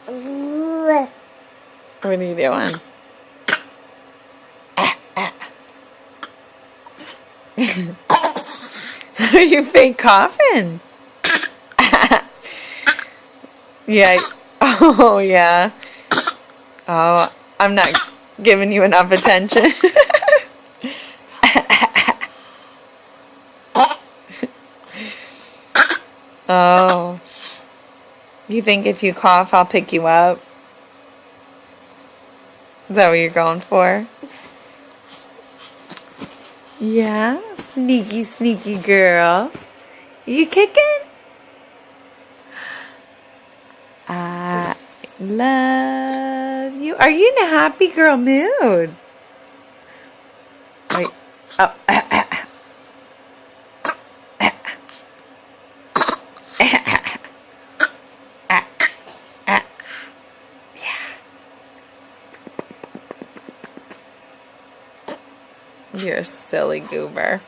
What are you doing? Are you fake coughing? Yeah. Oh, yeah. Oh, I'm not giving you enough attention. Oh. You think if you cough, I'll pick you up? Is that what you're going for? Yeah? Sneaky, sneaky girl. You kicking? I love you. Are you in a happy girl mood? Wait. Oh. You're a silly goober.